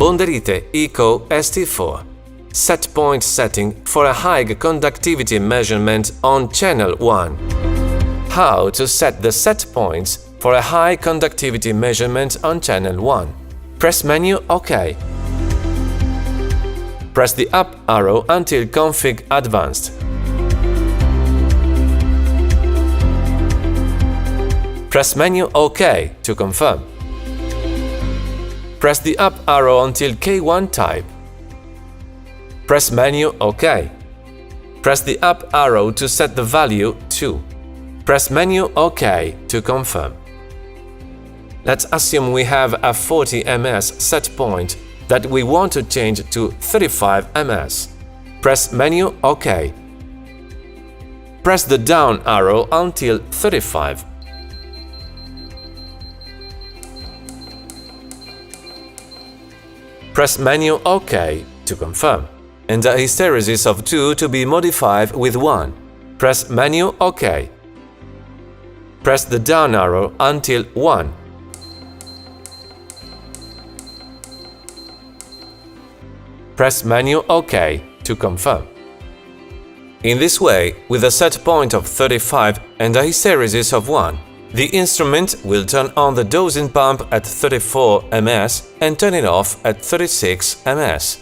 BONDERITE Eco ST4. Set point setting for a high conductivity measurement on channel 1. How to set the set points for a high conductivity measurement on channel 1. Press menu OK. Press the up arrow until Config Advanced. Press menu OK to confirm. Press the up arrow until K1 Type. Press menu OK. Press the up arrow to set the value 2. Press menu OK to confirm. Let's assume we have a 40 ms set point that we want to change to 35 ms. Press menu OK. Press the down arrow until 35. Press menu OK to confirm, and the hysteresis of 2 to be modified with 1. Press menu OK. Press the down arrow until 1. Press menu OK to confirm. In this way, with a set point of 35 and a hysteresis of 1, the instrument will turn on the dosing pump at 34 ms and turn it off at 36 ms.